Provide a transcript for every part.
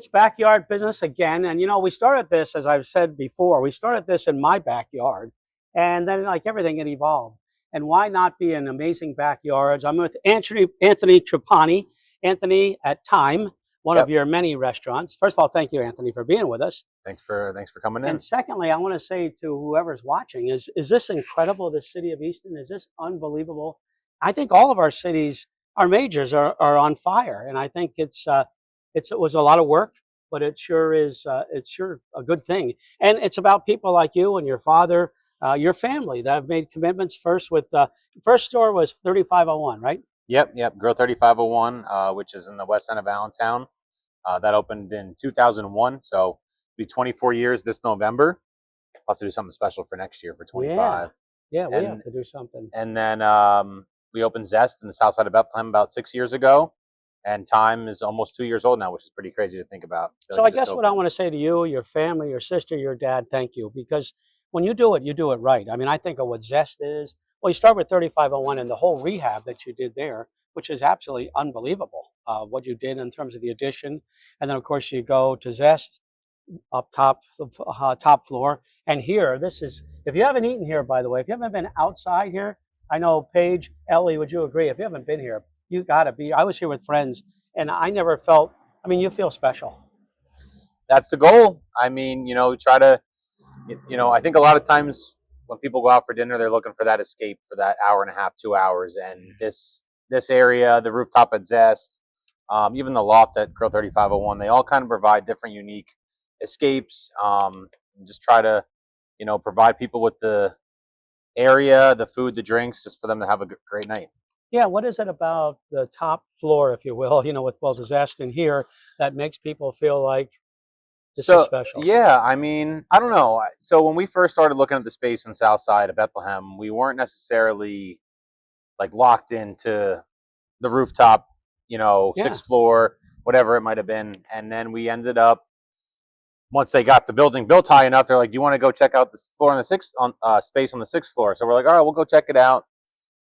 it's backyard business again. And, you know, we started this, as I've said before, we started this in my backyard. And then, like everything, it evolved. And why not be in amazing backyards? I'm with Anthony Trapani, Anthony at Thyme, one of your many restaurants. First of all, thank you, Anthony, for being with us. Thanks for coming in. And secondly, I want to say to whoever's watching, is this incredible, the city of Easton? Is this unbelievable? I think all of our cities, our majors are on fire. And I think it was a lot of work, but it sure is, it's sure a good thing. And it's about people like you and your father, your family that have made commitments first with, first store was 3501, right? Yep. Grill 3501, which is in the west end of Allentown. That opened in 2001. So it'll be 24 years this November. I'll have to do something special for next year for 25. Yeah, we have to do something. And then we opened ZEST in the south side of Bethlehem about 6 years ago. And Thyme is almost 2 years old now, which is pretty crazy to think about. So I guess what I want to say to you, your family, your sister, your dad, thank you. Because when you do it right. I mean, I think of what ZEST is. Well, you start with 3501 and the whole rehab that you did there, which is absolutely unbelievable, what you did in terms of the addition. And then, of course, you go to ZEST up top, top floor. And here, this is, if you haven't eaten here, by the way, if you haven't been outside here, I know, Paige, Ellie, would you agree? If you haven't been here, you got to be. I was here with friends, and I never felt, I mean, you feel special. That's the goal. I mean, you know, try to, you know, I think a lot of times when people go out for dinner, they're looking for that escape for that hour and a half, 2 hours. And this area, the rooftop at ZEST, even the loft at Grill 3501, they all kind of provide different unique escapes. And just try to, you know, provide people with the area, the food, the drinks, just for them to have a great night. Yeah, what is it about the top floor, if you will, you know, with both ZEST and here, that makes people feel like this is special? Yeah, I mean, I don't know. So when we first started looking at the space in the south side of Bethlehem, we weren't necessarily like locked into the rooftop, you know, sixth floor, whatever it might have been. And then we ended up, once they got the building built high enough, they're like, do you want to go check out this floor on the space on the sixth floor? So we're like, all right, we'll go check it out.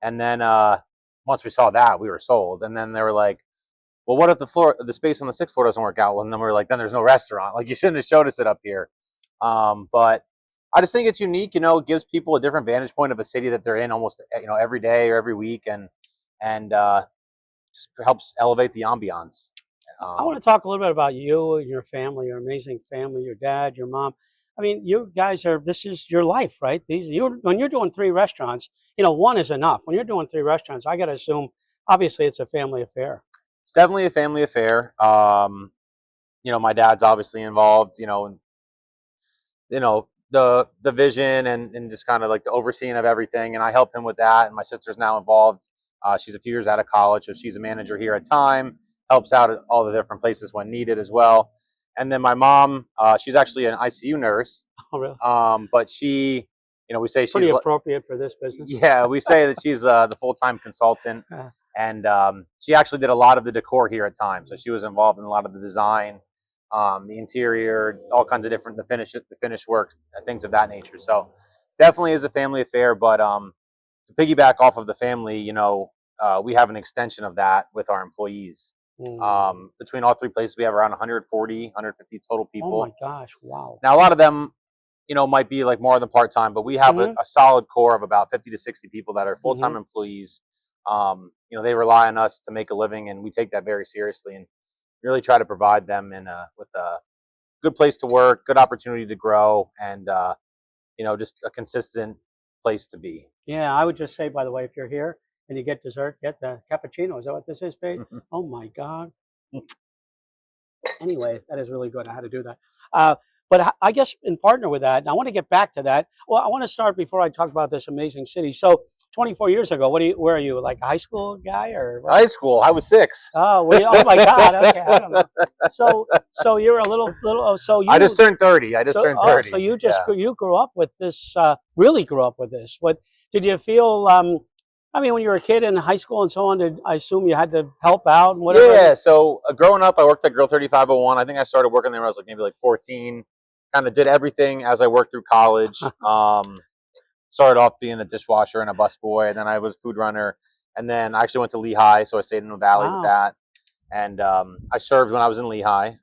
And then once we saw that, we were sold. And then they were like, well, what if the space on the sixth floor doesn't work out? Well, and then we were like, then there's no restaurant. Like, you shouldn't have showed us it up here. But I just think it's unique. You know, it gives people a different vantage point of a city that they're in almost, you know, every day or every week, and just helps elevate the ambiance. I want to talk a little bit about you, your family, your amazing family, your dad, your mom. I mean, you guys this is your life, right? When you're doing 3 restaurants, you know, one is enough. When you're doing 3 restaurants, I got to assume, obviously, it's a family affair. It's definitely a family affair. You know, my dad's obviously involved, you know, the vision and just kind of like the overseeing of everything. And I help him with that. And my sister's now involved. She's a few years out of college, so she's a manager here at Thyme, helps out at all the different places when needed as well. And then my mom, she's actually an ICU nurse. Oh, really? But she, you know, we say she's pretty appropriate for this business. Yeah, we say that she's the full-time consultant. And she actually did a lot of the decor here at Thyme. So she was involved in a lot of the design, the interior, all kinds of different, the finish work, things of that nature. So definitely is a family affair. But to piggyback off of the family, you know, we have an extension of that with our employees. Between all 3 places, we have around 140, 150 total people. Oh my gosh, wow. Now, a lot of them, you know, might be like more than part-time, but we have a solid core of about 50 to 60 people that are full-time employees. You know, they rely on us to make a living, and we take that very seriously and really try to provide them with a good place to work, good opportunity to grow, and you know, just a consistent place to be. Yeah, I would just say, by the way, if you're here and you get dessert, get the cappuccino. Is that what this is, babe? Oh my God. Anyway, that is really good. I had to do that. But I guess in partner with that, and I want to get back to that. Well, I want to start before I talk about this amazing city. So 24 years ago, where are you? Like a high school guy or what? High school? I was 6. Oh, oh my God. Okay, I don't know. So you're a little. So you. I just turned 30. I just turned 30. So you just you grew up with this. Really grew up with this. What did you feel? I mean, when you were a kid in high school and so on, I assume you had to help out and whatever. Yeah. So growing up, I worked at Grill 3501. I think I started working there when I was like maybe like 14. Kind of did everything as I worked through college. Started off being a dishwasher and a busboy, and then I was a food runner, and then I actually went to Lehigh, so I stayed in the valley with that. And I served when I was in Lehigh.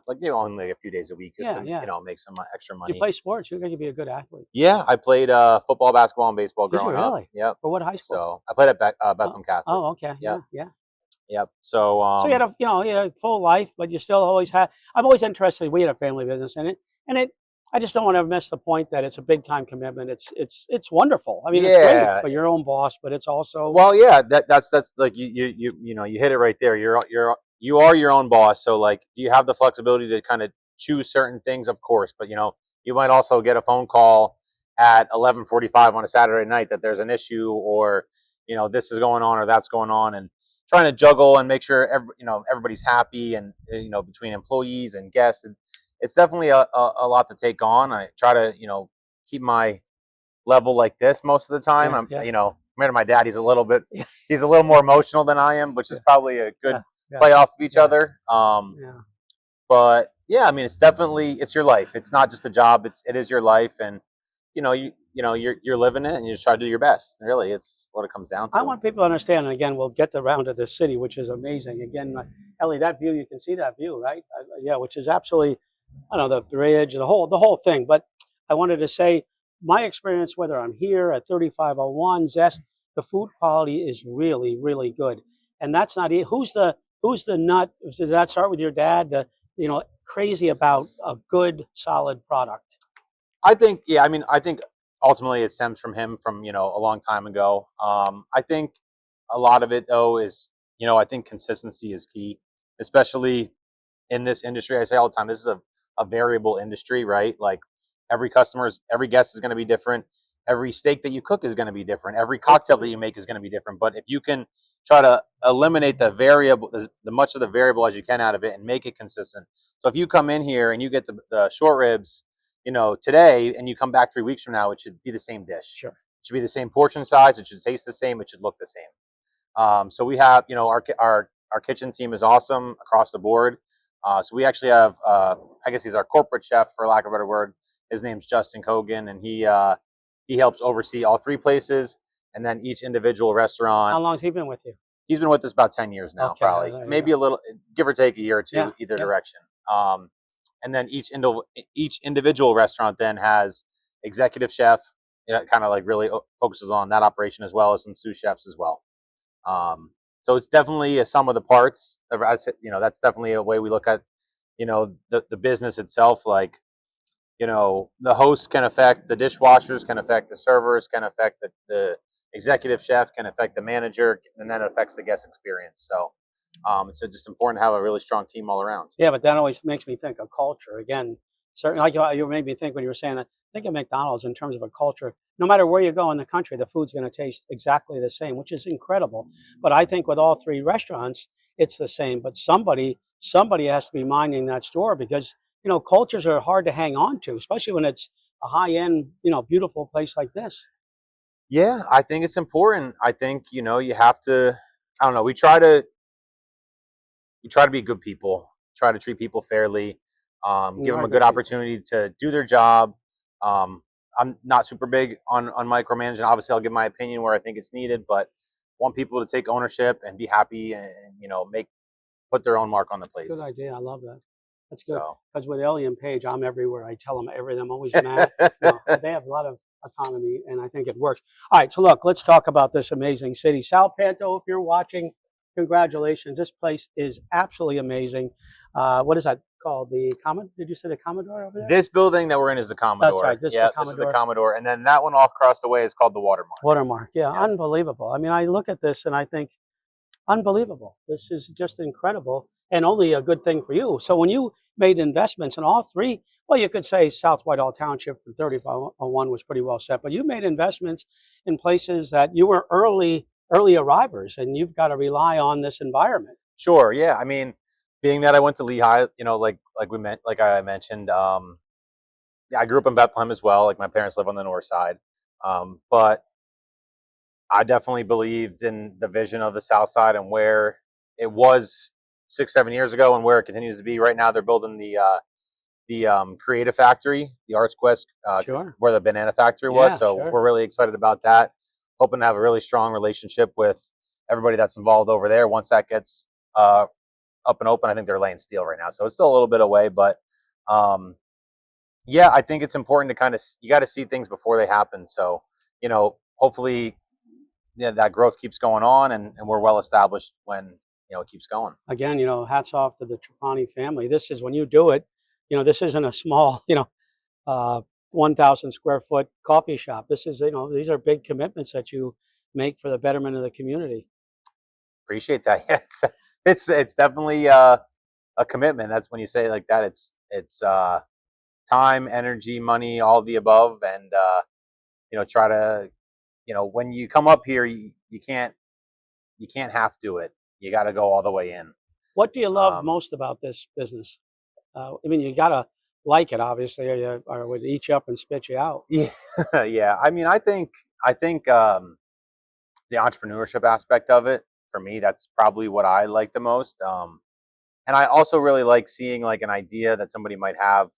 like only a few days a week, just Yeah, to yeah. make some extra You money. play sports. You could be a good athlete. Yeah, I played football, basketball, and baseball Did you growing up. really? Yep. For what high school? So I played at Oh, Bethlehem Catholic. oh, okay. Yep. Yeah, yeah. Yep. So So you had a full life, but you still always had. I'm always interested. We had a family business in it, and it. I just don't want to miss the point that it's a big time commitment. It's wonderful. I mean, it's great yeah. for your own boss, but it's also Well, yeah. That's like you hit it right there. You are your own boss. So like you have the flexibility to kind of choose certain things, of course. But you might also get a phone call at 11:45 on a Saturday night that there's an issue, or this is going on or that's going on, and trying to juggle and make sure everybody's happy, and between employees and guests. And it's definitely a lot to take on. I try to keep my level like this most of the time. yeah, I'm yeah, compared to my dad, he's a little yeah, more emotional than I am, which is probably a good yeah, yeah, play off of each yeah, other. yeah. But yeah, I mean, it's your life. It's not just a job. It is your life, and you're living it, and you just try to do your best. Really, it's what it comes down I to. want people to understand, and again, we'll get around to this city, which is amazing. Again, Ellie, that view, you can see that view, right? Yeah, which is absolutely, I don't know, the bridge, the whole thing. But I wanted to say, my experience, whether I'm here at 3501 Zest, the food quality is really, really good. And that's not who's the nut? Did that start with your dad? Crazy about a good, solid product. I think, yeah, I mean, I think ultimately it stems from him from, a long time ago. I think a lot of it though is, I think consistency is key, especially in this industry. I say all the time, this is a variable industry, right? Like every guest is going to be different. Every steak that you cook is going to be different. Every cocktail that you make is going to be different. But if you can try to eliminate the much of the variable as you can out of it and make it consistent. So if you come in here and you get the short ribs, today, and you come back 3 weeks from now, it should be the same dish. Sure. It should be the same portion size. It should taste the same. It should look the same. So we have, our kitchen team is awesome across the board. So we actually have, I guess he's our corporate chef, for lack of a better word. His name's Justin Cogan, and he helps oversee all three places, and then each individual restaurant. How long's he been with you? He's been with us about 10 years now, Okay, probably. Maybe a little, give or take a year or two, Yeah, either yeah. direction. And then each individual restaurant then has executive chef, kind of like really focuses on that operation, as well as some sous chefs as well. So it's definitely a sum of the parts. That's definitely a way we look at, the business itself. Like, the hosts can affect the dishwashers, can affect the servers, can affect the executive chef, can affect the manager, and then it affects the guest experience. So it's just important to have a really strong team all around. Yeah, but that always makes me think of culture. Again, certainly, like you made me think when you were saying that. Think of McDonald's in terms of a culture. No matter where you go in the country, the food's going to taste exactly the same, which is incredible. But I think with all three restaurants, it's the same. But somebody has to be minding that store, because cultures are hard to hang on to, especially when it's a high end, beautiful place like this. Yeah, I think it's important. I think you have to. I don't know. We try to be good people. Try to treat people fairly. Give them a good opportunity to do their job. I'm not super big on micromanaging. Obviously, I'll give my opinion where I think it's needed, but want people to take ownership and be happy, and put their own mark on the place. Good idea. I love that. That's good. So. Because with Ellie and Paige, I'm everywhere. I tell them everything. I'm always mad. They have a lot of autonomy, and I think it works. All right, so look, let's talk about this amazing city. Sal Panto, if you're watching, congratulations. This place is absolutely amazing. What is that called? The Commodore? Did you say the Commodore over there? This building that we're in is the Commodore. That's right. This is the Commodore. And then that one off across the way is called the Watermark. Watermark, yeah. Unbelievable. I mean, I look at this and I think, unbelievable. This is just incredible, and only a good thing for you. So when you made investments in all three, well, you could say South Whitehall Township from 3501 was pretty well set, but you made investments in places that you were early arrivers, and you've got to rely on this environment. Sure, yeah. I mean, being that I went to Lehigh, like I mentioned, I grew up in Bethlehem as well. Like my parents live on the north side, but I definitely believed in the vision of the South Side and where it was 6-7 years ago, and where it continues to be right now. They're building the Creative Factory, the Arts Quest, Sure. where the Banana Factory was. So sure. we're really excited about that. Hoping to have a really strong relationship with everybody that's involved over there once that gets up and open. I think they're laying steel right now, so it's still a little bit away. But yeah, I think it's important to you got to see things before they happen. So hopefully, yeah, that growth keeps going on, and we're well established when it keeps going. Again, hats off to the Trapani family. This is when you do it. This isn't a small 1,000 square foot coffee shop. This is these are big commitments that you make for the betterment of the community. Appreciate that. Yeah, it's definitely a commitment. That's when you say it like that. It's time, energy, money, all of the above, and try to when you come up here, you can't half do it. You got to go all the way in. What do you love most about this business? I mean, you gotta like it, obviously, or it would eat you up and spit you out. Yeah, yeah. I mean, I think the entrepreneurship aspect of it, for me, that's probably what I like the most. And I also really like seeing like an idea that somebody might have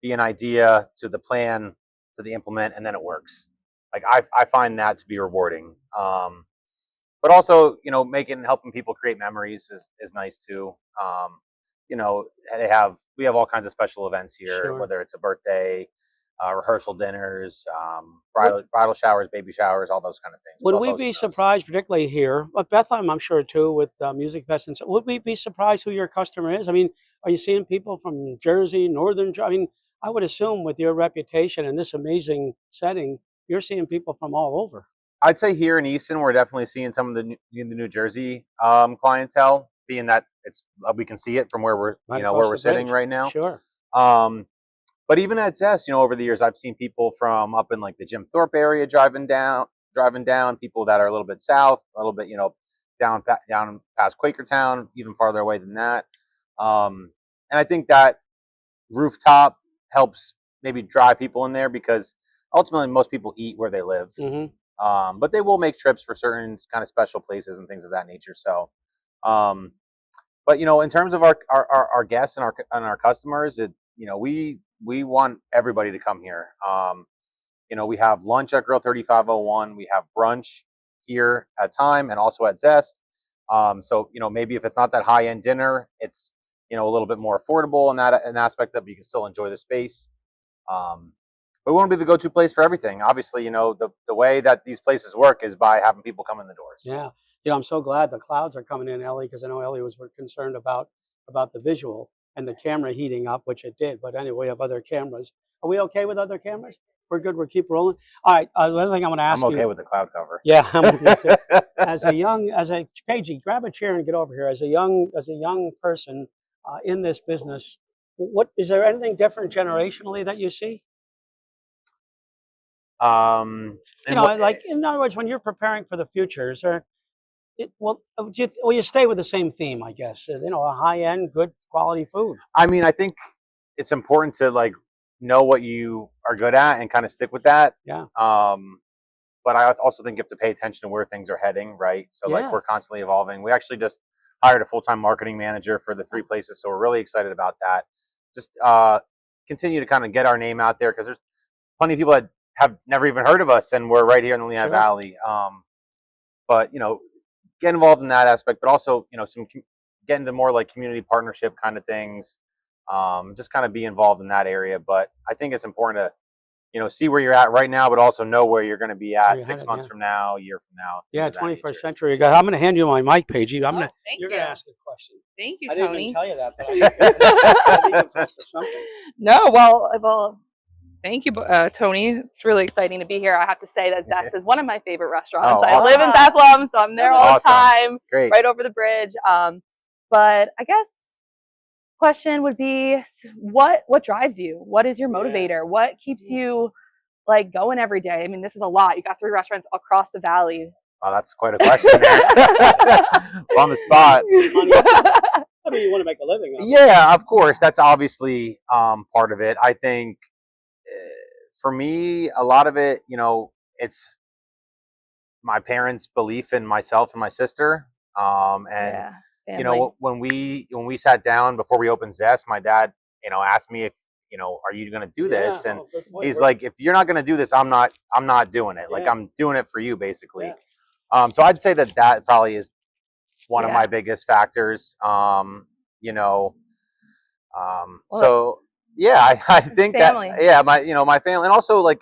be an idea to the plan to the implement, and then it works. Like I find that to be rewarding. But also, helping people create memories is nice too. We have all kinds of special events here, Sure. whether it's a birthday, rehearsal dinners, bridal showers, baby showers, all those kind of things. Would we be surprised, particularly here, but Bethlehem, I'm sure too, with Music Fest, and so, would we be surprised who your customer is? I mean, are you seeing people from Jersey, I mean, I would assume with your reputation and this amazing setting, you're seeing people from all over. I'd say here in Easton, we're definitely seeing some of the New Jersey clientele, being that we can see it from where we're where we're sitting right now. Sure. But even at ZEST, over the years, I've seen people from up in like the Jim Thorpe area driving down, people that are a little bit south, a little bit down past Quakertown, even farther away than that. And I think that Rooftop helps maybe drive people in there, because ultimately most people eat where they live. Mm-hmm. But they will make trips for certain kind of special places and things of that nature. So, but in terms of our guests and our customers, we want everybody to come here. We have lunch at Grill 3501. We have brunch here at Thyme and also at ZEST. So maybe if it's not that high end dinner, it's a little bit more affordable in that an aspect that you can still enjoy the space. But we want to be the go-to place for everything. Obviously, the way that these places work is by having people come in the doors. Yeah. I'm so glad the clouds are coming in, Ellie, because I know Ellie was concerned about the visual and the camera heating up, which it did. But anyway, we have other cameras. Are we okay with other cameras? We're good. We'll keep rolling. All right. The other thing I want to ask you. I'm okay with the cloud cover. Yeah. I'm okay too. Paigey, grab a chair and get over here. As a young person in this business, is there anything different generationally that you see? Like in other words, when you're preparing for the future, is there? Will you stay with the same theme? I guess a high-end, good quality food. I mean, I think it's important to know what you are good at and kind of stick with that. Yeah. But I also think you have to pay attention to where things are heading, right? So we're constantly evolving. We actually just hired a full-time marketing manager for the 3 places, so we're really excited about that. Just continue to kind of get our name out there, because there's plenty of people that have never even heard of us, and we're right here in the Lehigh Valley. But get involved in that aspect, but also get into more like community partnership kind of things. Just kind of be involved in that area. But I think it's important to see where you're at right now, but also know where you're going to be at 6 months from now, a year from now. Yeah, 21st century. I'm going to hand you my mic, Paigey. You're going to ask a question. Thank you, Tony. I didn't even tell you that, but I No, well. Thank you, Tony. It's really exciting to be here. I have to say that ZEST is one of my favorite restaurants. I live in Bethlehem, so I'm there all the time, right over the bridge. But I guess question would be, what drives you? What is your motivator? What keeps you going every day? I mean, this is a lot. You got 3 restaurants across the valley. Oh, that's quite a question. On the spot. I mean, you want to make a living. Yeah, of course. That's obviously part of it. I think for me, a lot of it, it's my parents' belief in myself and my sister. And when we sat down before we opened ZEST, my dad, asked me if, are you going to do this? And he's like, if you're not going to do this, I'm not doing it. Like, I'm doing it for you, basically. So I'd say that probably is one of my biggest factors. You know, so yeah, I think family. that, yeah, my family, and also like,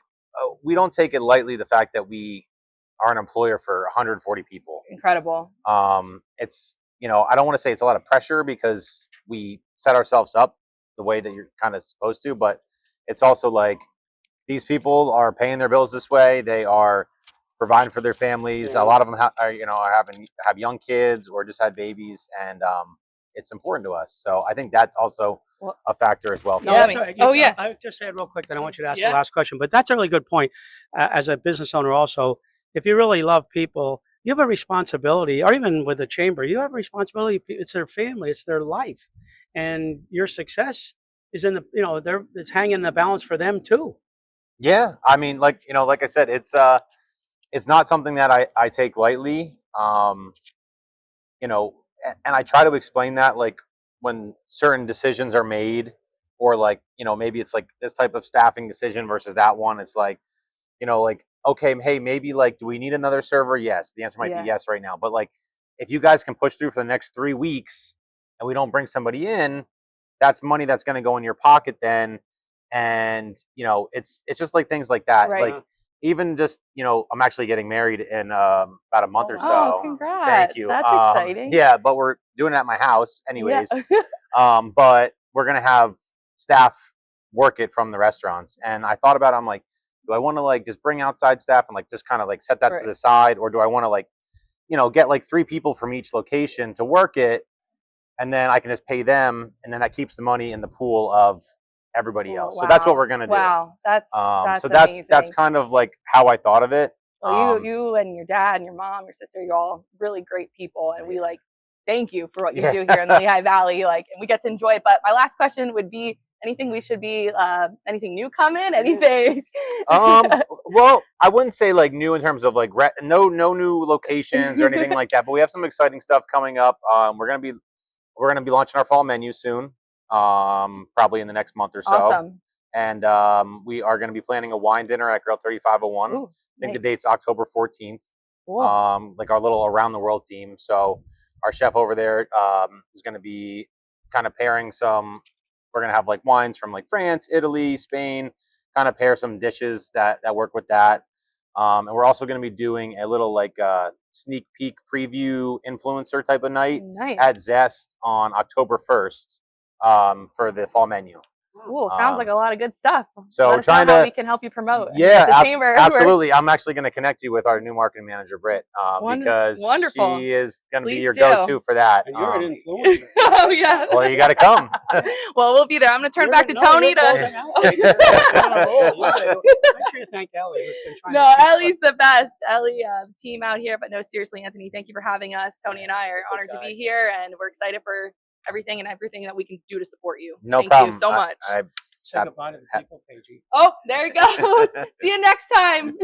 we don't take it lightly, the fact that we are an employer for 140 people. Incredible. It's, I don't want to say it's a lot of pressure because we set ourselves up the way that you're kind of supposed to, but it's also like, these people are paying their bills this way. They are providing for their families. A lot of them have young kids or just had babies, and it's important to us. So I think that's also a factor as well. No, I just say it real quick, then I want you to ask the last question. But that's a really good point. As a business owner also, if you really love people, you have a responsibility, or even with the chamber, you have a responsibility. It's their family, it's their life, and your success is in the, it's hanging in the balance for them too. Yeah, I mean, like I said, it's not something that I take lightly. And I try to explain that, like, when certain decisions are made, or like, maybe it's like this type of staffing decision versus that one. It's like, like, okay, hey, maybe like, do we need another server? Yes. The answer might be yes right now. But like, if you guys can push through for the next 3 weeks and we don't bring somebody in, that's money that's going to go in your pocket then. And, it's just like things like that. Right. Like, even just, I'm actually getting married in about a month or so. Oh, congrats. Thank you. That's exciting. Yeah, but we're doing it at my house anyways. But we're going to have staff work it from the restaurants. And I thought about it, I'm like, do I want to like just bring outside staff and like just kind of like set that to the side? Or do I want to like, get like 3 people from each location to work it, and then I can just pay them, and then that keeps the money in the pool of everybody else. So that's what we're gonna do. Wow, that's so amazing. that's kind of like how I thought of it. Well, you and your dad and your mom, your sister, you're all really great people, and we like thank you for what you do here in the Lehigh Valley. Like, and we get to enjoy it. But my last question would be, anything we should be, anything new coming? Anything? Well, I wouldn't say like new in terms of like no new locations or anything like that. But we have some exciting stuff coming up. We're gonna be launching our fall menu soon. Probably in the next month or so. Awesome. And we are going to be planning a wine dinner at Grill 3501. Ooh, I think the date's October 14th. Cool. Like our little around the world theme. So our chef over there is going to be kind of pairing we're going to have like wines from like France, Italy, Spain, kind of pair some dishes that work with that. And we're also going to be doing a little like sneak peek preview influencer type of night at ZEST on October 1st. For the fall menu. Cool. Sounds like a lot of good stuff. So we're trying to how we can help you promote. Yeah, absolutely. I'm actually going to connect you with our new marketing manager, Britt, because she is going to be your go-to for that. And you're an influencer. Oh yeah. Well, you got to come. Well, we'll be there. I'm going to turn it back to Tony to. Make sure you thank Ellie. No, Ellie's the best. Ellie, team out here. But no, seriously, Anthony, thank you for having us. Tony and I are honored to be here, and we're excited for everything that we can do to support you. No Thank problem. you so much. Say goodbye to the people, Paige. Oh, there you go. See you next time.